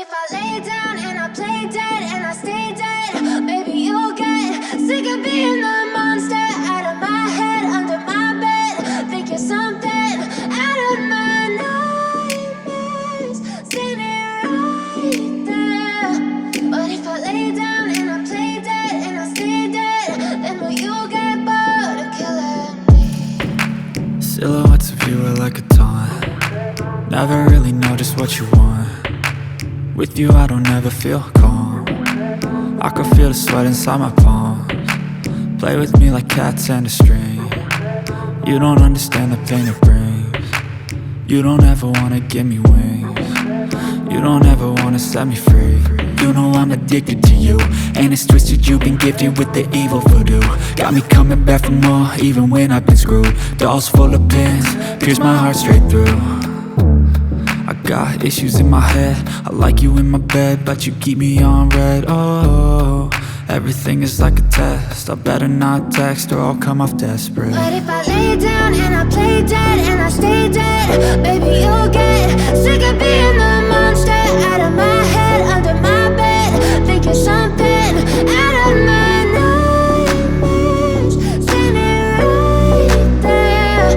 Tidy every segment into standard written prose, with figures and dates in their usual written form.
if I lay down and I play dead and I stay dead, maybe you'll get sick of being the monster out of my head, under my bed. Think you're something out of my nightmares, standing right there. But if I lay down and I play dead and I stay dead, then will you get bored of killing me? Silhouettes of you are like a taunt. Never really know just what you want. With you I don't ever feel calm. I can feel the sweat inside my palms. Play with me like cats and a string. You don't understand the pain it brings. You don't ever wanna give me wings. You don't ever wanna set me free. You know I'm addicted to you, and it's twisted, you've been gifted with the evil voodoo. Got me coming back for more, even when I've been screwed. Dolls full of pins, pierce my heart straight through. I got issues in my head, I like you in my bed, but you keep me on red. Oh, everything is like a test. I better not text or I'll come off desperate. But if I lay down and I play dead and I stay dead, baby you'll get sick of being the monster out of my head, under my bed. Think you're something out of my nightmares, standing right there.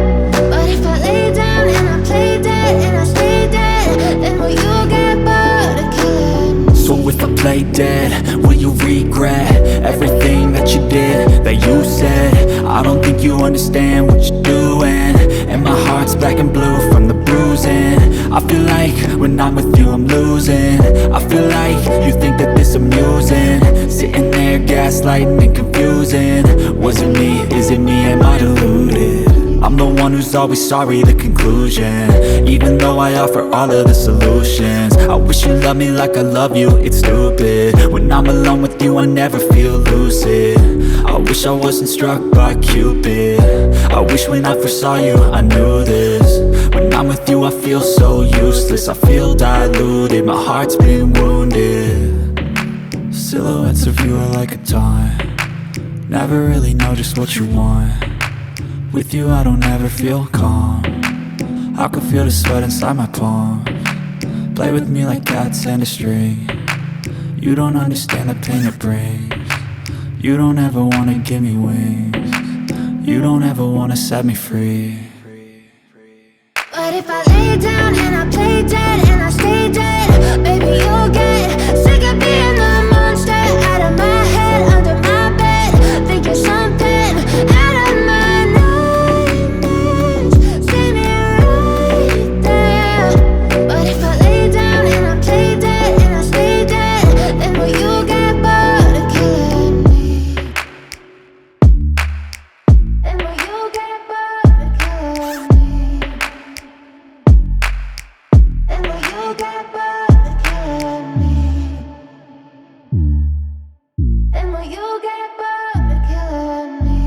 But if I lay down and I play dead and I stay dead, then will you get bored of killing me? So if I play dead, will you regret everything that you did, that you said? I don't think you understand what you're doing, and my heart's black and blue from the bruising. I feel like when I'm with you I'm losing. I feel like you think that this amusing, sitting there gaslighting and confusing. Was it me? Is it me? Am I deluded? I'm the one who's always sorry, the conclusion, even though I offer all of the solutions. I wish you loved me like I love you, it's stupid. When I'm alone with you I never feel lucid. I wish I wasn't struck by Cupid. I wish when I first saw you I knew this. When I'm with you I feel so useless, I feel diluted, my heart's been wounded. Silhouettes of you are like a taunt. Never really know just what you want. With you I don't ever feel calm. I can feel the sweat inside my palms. Play with me like cats and a string. You don't understand the pain it brings. You don't ever wanna give me wings. You don't ever wanna set me free. But if I lay down and I play dead and I stay dead, baby you'll get sick of being the monster out of my head, under my bed. Think you're something out of my nightmares, standing right there. But if I lay down and I play dead and I stay dead, then will you get bored of killing me? Then will you get bored of killing me? Then will you get bored of killing me? Then will you get bored of killing me?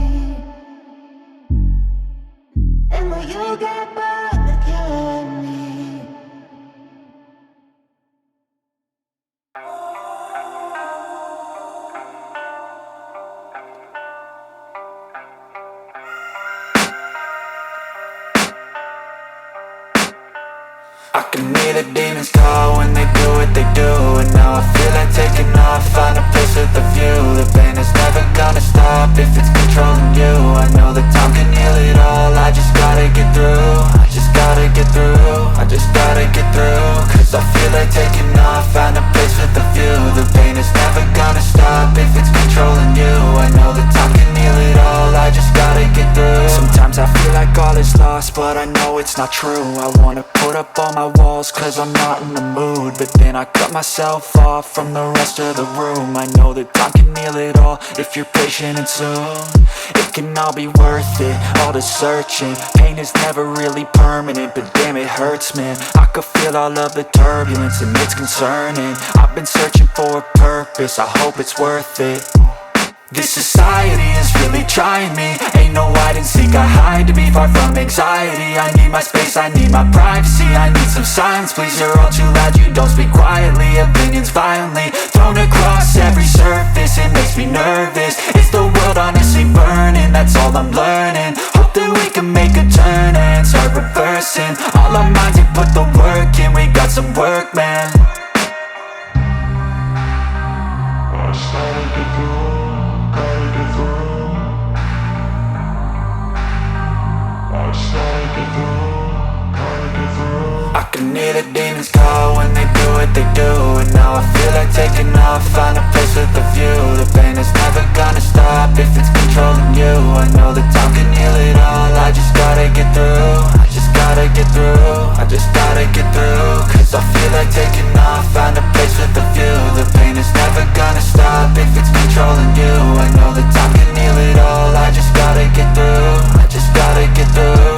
Then will you get bored of killing me? I can hear the demons call when they do what they do, and now I feel like taking off, find a place with a view. The pain is never gonna stop if it's controlling you. I know that time can heal it all, I just gotta get through. I just gotta get through, I just gotta get through. Cause I feel like taking off, find a place with a view. The pain is never gonna stop if it's controlling you. I know that time can heal it all, I just gotta get through. Sometimes I feel like all is lost, but I know it's not true. I wanna put up all my walls cause I'm not in the mood, but then I cut myself off from the rest of the room. I know that time can heal it all if you're patient, and soon it can all be worth it, all the searching. Pain is never really permanent, but damn it hurts, man. I could feel all of the turbulence and it's concerning. I've been searching for a purpose, I hope it's worth it. This society is really trying me. Ain't no hide and seek, I hide to be far from anxiety. I need my space, I need my privacy, I need some silence, please. You're all too loud, you don't speak quietly. Opinions violently thrown across every surface, it makes me nervous. Is the world honestly burning? That's all I'm learning. Hope that we can make a turn and start reversing all our minds and put the work in. We got some work, man. off, find a place with a view. The pain is never gonna stop if it's controlling you. I know that time can heal it all, I just gotta get through. I just gotta get through, I just gotta get through. Cause I feel like taking off, find a place with a view. The pain is never gonna stop if it's controlling you. I know that time can heal it all, I just gotta get through. I just gotta get through.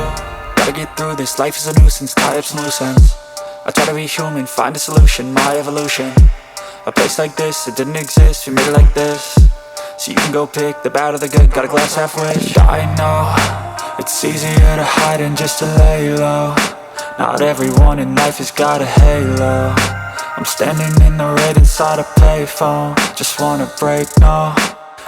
Gotta get through this, life is a nuisance, tie up some loose ends. I try to be human, find a solution, my evolution. A place like this, it didn't exist, we made it like this. So you can go pick the bad or the good, got a glass halfway. I know, it's easier to hide than just to lay low. Not everyone in life has got a halo. I'm standing in the red inside a payphone, just wanna break, no.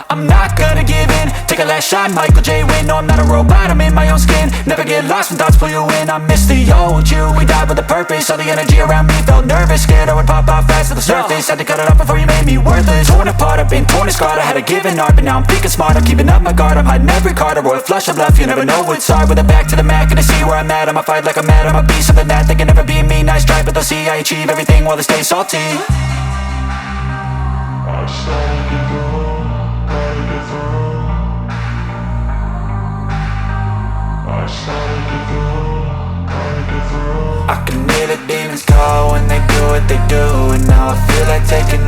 I'm not gonna give in, take a last shot, Michael J. Win. No, I'm not a robot, I'm in my own skin. Never get lost when thoughts pull you in. I miss the old you, we died with a purpose. All the energy around me felt nervous, scared I would pop off fast to the surface. Had to cut it off before you made me worthless. Torn apart, I've been torn and scarred. I had a given art, but now I'm thinking smart. I'm keeping up my guard, I'm hiding every card. A royal flush of love, you never know what's hard. With a back to the mat, gonna see where I'm at. I'ma fight like I'm mad, I'ma be something that they can never be me. Nice try, but they'll see I achieve everything while they stay salty. I can hear the demons call when they do what they do. And now I feel like taking